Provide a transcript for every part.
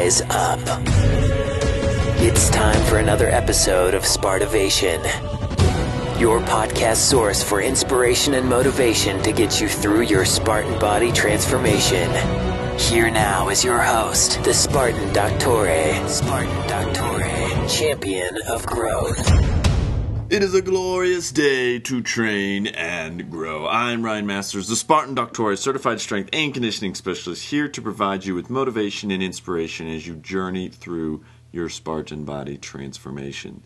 Rise up. It's time for another episode of Spartivation, your podcast source for inspiration and motivation to get you through your Spartan body transformation. Here now is your host, the Spartan Doctore, champion of growth. It is a glorious day to train and grow. I'm Ryan Masters, the Spartan Doctor, certified strength and conditioning specialist, here to provide you with motivation and inspiration as you journey through your Spartan body transformation.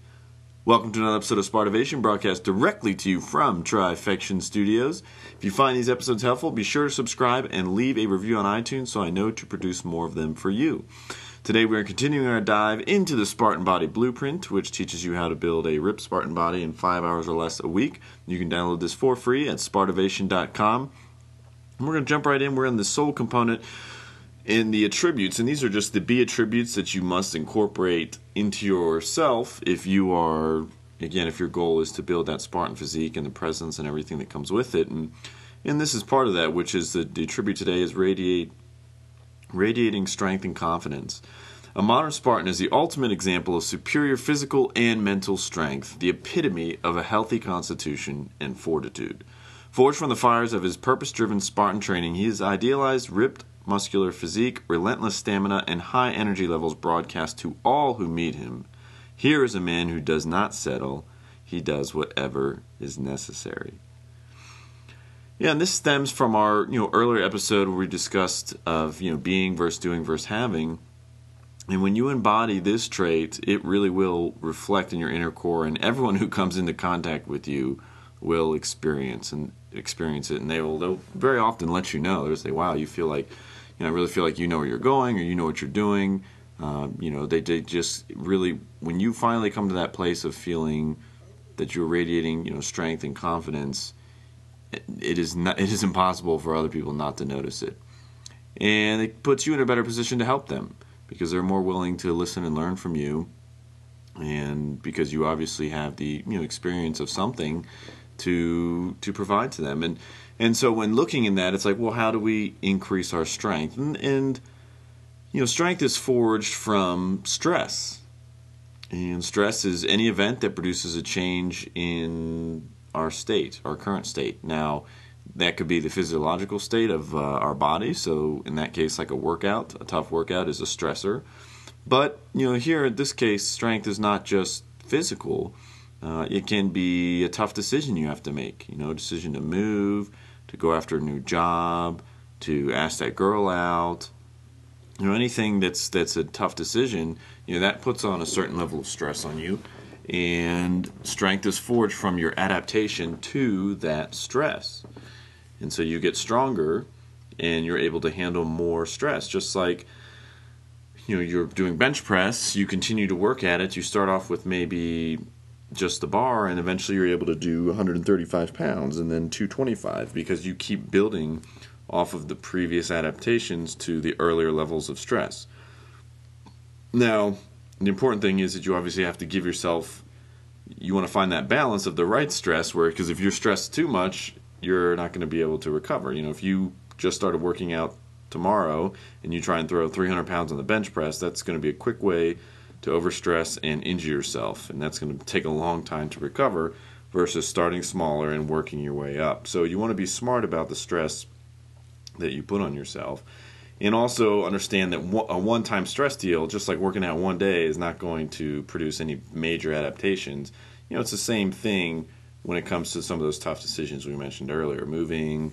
Welcome to another episode of Spartivation, broadcast directly to you from Trifection Studios. If you find these episodes helpful, be sure to subscribe and leave a review on iTunes so I know to produce more of them for you. Today we are continuing our dive into the Spartan Body Blueprint, which teaches you how to build a ripped Spartan body in 5 hours or less a week. You can download this for free at Spartivation.com. And we're going to jump right in. We're in the soul component in the attributes, and these are just the B attributes that you must incorporate into yourself if you are, again, if your goal is to build that Spartan physique and the presence and everything that comes with it. And this is part of that, which is the attribute today is radiating strength and confidence. A modern Spartan is the ultimate example of superior physical and mental strength, the epitome of a healthy constitution and fortitude. Forged from the fires of his purpose-driven Spartan training, he is idealized, ripped, muscular physique, relentless stamina, and high energy levels broadcast to all who meet him. Here is a man who does not settle. He does whatever is necessary. Yeah, and this stems from our earlier episode where we discussed of being versus doing versus having. And when you embody this trait, it really will reflect in your inner core, and everyone who comes into contact with you will experience it, and they'll very often let you know. They'll say, "Wow, you feel like I really feel like you know where you're going, or you know what you're doing." They just really, when you finally come to that place of feeling that you're radiating strength and confidence, it is impossible for other people not to notice it. And it puts you in a better position to help them because they're more willing to listen and learn from you, and because you obviously have the experience of something to provide to them. And so when looking in that, it's like, well, how do we increase our strength? And strength is forged from stress. And stress is any event that produces a change in our state, our current state. Now, that could be the physiological state of our body. So in that case, like a tough workout is a stressor. But, here in this case, strength is not just physical. It can be a tough decision you have to make. A decision to move, to go after a new job, to ask that girl out. Anything that's a tough decision, that puts on a certain level of stress on you. And strength is forged from your adaptation to that stress. And so you get stronger and you're able to handle more stress. Just like, you're doing bench press, you continue to work at it. You start off with maybe just the bar, and eventually you're able to do 135 pounds and then 225 because you keep building off of the previous adaptations to the earlier levels of stress. Now, the important thing is that you obviously have to give yourself, you want to find that balance of the right stress, because if you're stressed too much, you're not going to be able to recover. If you just started working out tomorrow and you try and throw 300 pounds on the bench press, that's going to be a quick way to overstress and injure yourself, and that's going to take a long time to recover versus starting smaller and working your way up. So you want to be smart about the stress that you put on yourself. And also understand that a one-time stress deal, just like working out one day, is not going to produce any major adaptations. It's the same thing when it comes to some of those tough decisions we mentioned earlier. Moving,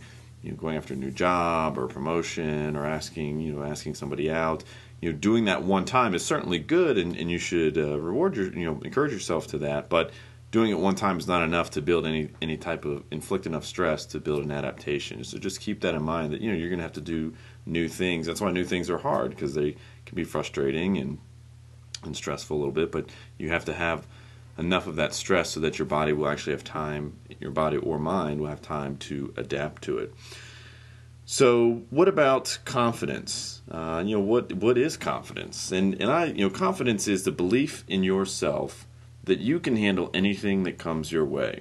going after a new job or promotion, or asking somebody out. Doing that one time is certainly good, and you should encourage yourself to that. But doing it one time is not enough to build any type of inflict enough stress to build an adaptation. So just keep that in mind that you're going to have to do new things. That's why new things are hard, because they can be frustrating and stressful a little bit. But you have to have enough of that stress so that your body will actually have time. Your body or mind will have time to adapt to it. So what about confidence? What is confidence? And confidence is the belief in yourself that you can handle anything that comes your way.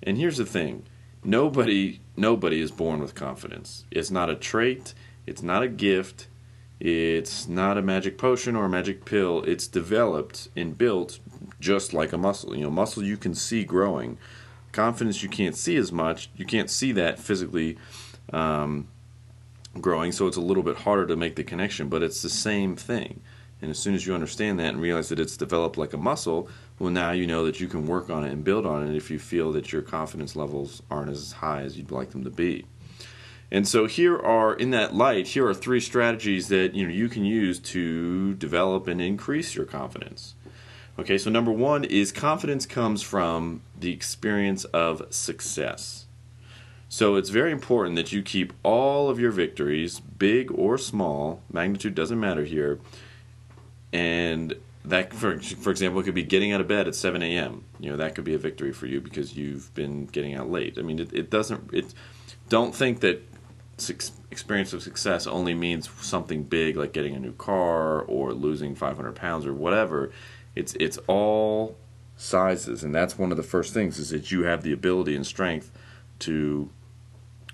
And here's the thing. Nobody is born with confidence. It's not a trait. It's not a gift. It's not a magic potion or a magic pill. It's developed and built just like a muscle. Muscle you can see growing. Confidence you can't see as much. You can't see that physically growing, so it's a little bit harder to make the connection, but it's the same thing. And as soon as you understand that and realize that it's developed like a muscle, well, now you know that you can work on it and build on it if you feel that your confidence levels aren't as high as you'd like them to be. And so here are 3 strategies that you can use to develop and increase your confidence. Okay, so number 1 is confidence comes from the experience of success. So it's very important that you keep all of your victories, big or small, magnitude doesn't matter here, and that, for example, it could be getting out of bed at 7 a.m. That could be a victory for you because you've been getting out late. I mean, don't think that experience of success only means something big like getting a new car or losing 500 pounds or whatever. It's all sizes, and that's one of the first things, is that you have the ability and strength to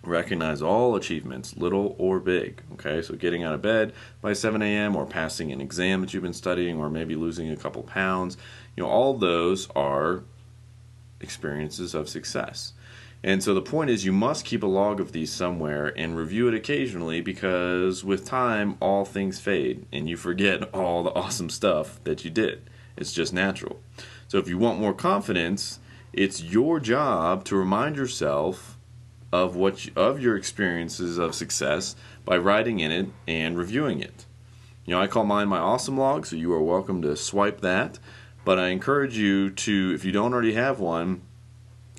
recognize all achievements, little or big. Okay, so getting out of bed by 7 a.m. or passing an exam that you've been studying, or maybe losing a couple pounds, all those are experiences of success. And so the point is, you must keep a log of these somewhere and review it occasionally, because with time all things fade and you forget all the awesome stuff that you did. It's just natural. So if you want more confidence, it's your job to remind yourself of your experiences of success by writing in it and reviewing it. I call mine my awesome log, so you are welcome to swipe that. But I encourage you to, if you don't already have one,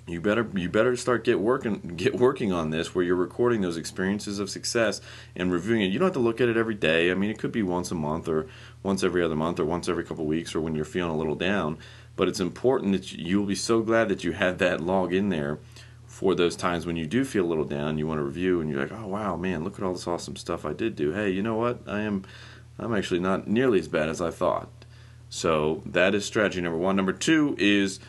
you better start working on this, where you're recording those experiences of success and reviewing it. You don't have to look at it every day. I mean, it could be once a month, or once every other month, or once every couple of weeks, or when you're feeling a little down. But it's important that you'll be so glad that you had that log in there for those times when you do feel a little down, you want to review, and you're like, oh wow, man, look at all this awesome stuff I did do. Hey, you know what? I'm actually not nearly as bad as I thought. So that is strategy number 1. Number 2 is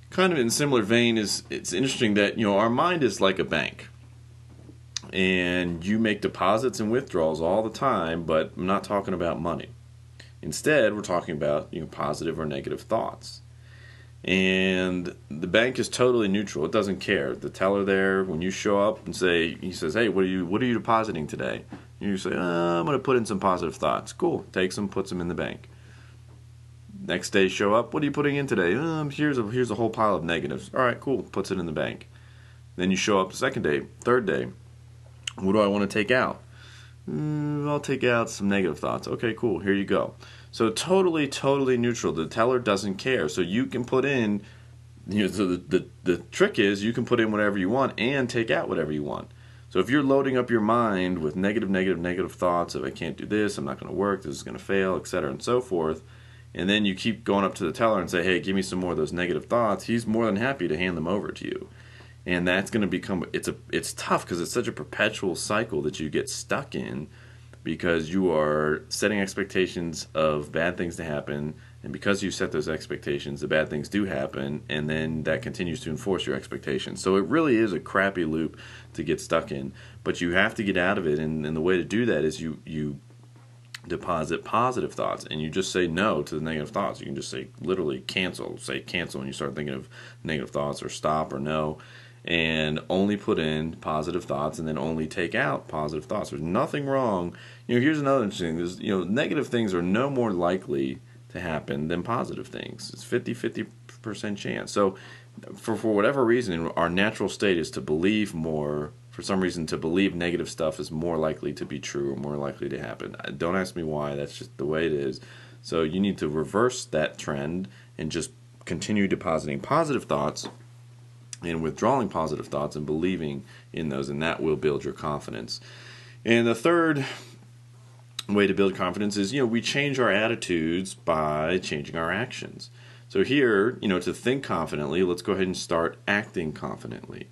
kind of in a similar vein. It's interesting that our mind is like a bank, and you make deposits and withdrawals all the time, but I'm not talking about money. Instead, we're talking about positive or negative thoughts. And the bank is totally neutral. It doesn't care. The teller there, when you show up and he says, hey, what are you depositing today? You say, I'm going to put in some positive thoughts. Cool. Takes them, puts them in the bank. Next day, show up. What are you putting in today? Here's a whole pile of negatives. All right, cool. Puts it in the bank. Then you show up the second day, third day. What do I want to take out? I'll take out some negative thoughts. Okay, cool. Here you go. So totally neutral. The teller doesn't care. So you can put in, so the trick is you can put in whatever you want and take out whatever you want. So if you're loading up your mind with negative thoughts of I can't do this, I'm not going to work, this is going to fail, etc. and so forth, and then you keep going up to the teller and say, hey, give me some more of those negative thoughts, he's more than happy to hand them over to you. And that's going to become, it's tough because it's such a perpetual cycle that you get stuck in, because you are setting expectations of bad things to happen, and because you set those expectations, the bad things do happen, and then that continues to enforce your expectations. So it really is a crappy loop to get stuck in, but you have to get out of it, and the way to do that is you deposit positive thoughts, and you just say no to the negative thoughts. You can just say, literally, cancel. Say cancel when you start thinking of negative thoughts, or stop, or no, and only put in positive thoughts, and then only take out positive thoughts. There's nothing wrong. Here's another interesting thing. Negative things are no more likely to happen than positive things. It's 50% chance. So for whatever reason, our natural state is to believe more. For some reason, to believe negative stuff is more likely to be true, or more likely to happen. Don't ask me why. That's just the way it is. So you need to reverse that trend and just continue depositing positive thoughts and withdrawing positive thoughts and believing in those, and that will build your confidence. And the third way to build confidence is, we change our attitudes by changing our actions. So here, to think confidently, let's go ahead and start acting confidently.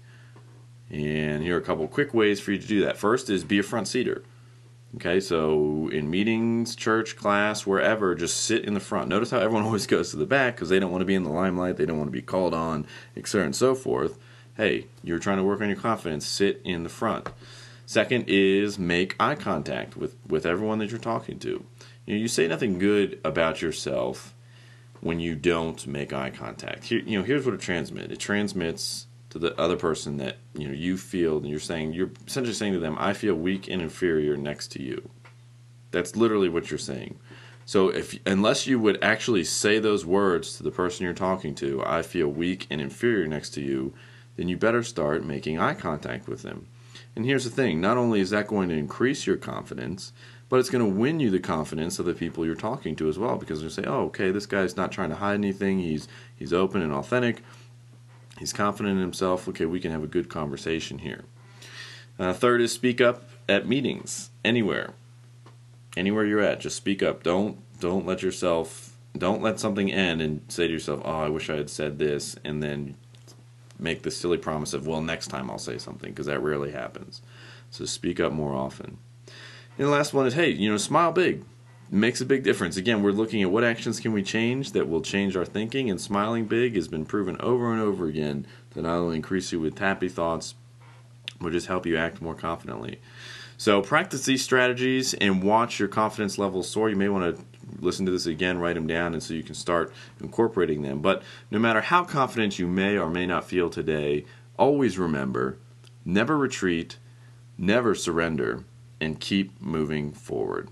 And here are a couple quick ways for you to do that. First is be a front seater. Okay, so in meetings, church, class, wherever, just sit in the front. Notice how everyone always goes to the back because they don't want to be in the limelight, they don't want to be called on, etc. and so forth. Hey, you're trying to work on your confidence, sit in the front. Second is make eye contact with everyone that you're talking to. You say nothing good about yourself when you don't make eye contact. Here's what it transmits. It transmits to the other person that you feel, and you're essentially saying to them, I feel weak and inferior next to you. That's literally what you're saying. So unless you would actually say those words to the person you're talking to, I feel weak and inferior next to you, then you better start making eye contact with them. And here's the thing, not only is that going to increase your confidence, but it's going to win you the confidence of the people you're talking to as well, because they'll say, oh, okay, this guy's not trying to hide anything, he's open and authentic, he's confident in himself, okay, we can have a good conversation here. Third is speak up at meetings, anywhere you're at, just speak up. Don't let something end and say to yourself, oh, I wish I had said this, and then make the silly promise of, well, next time I'll say something, because that rarely happens. So speak up more often. And the last one is, hey, smile big. It makes a big difference. Again, we're looking at what actions can we change that will change our thinking, and smiling big has been proven over and over again to not only increase you with happy thoughts, but just help you act more confidently. So practice these strategies and watch your confidence levels soar. You may want to listen to this again, write them down, and so you can start incorporating them. But no matter how confident you may or may not feel today, always remember, never retreat, never surrender, and keep moving forward.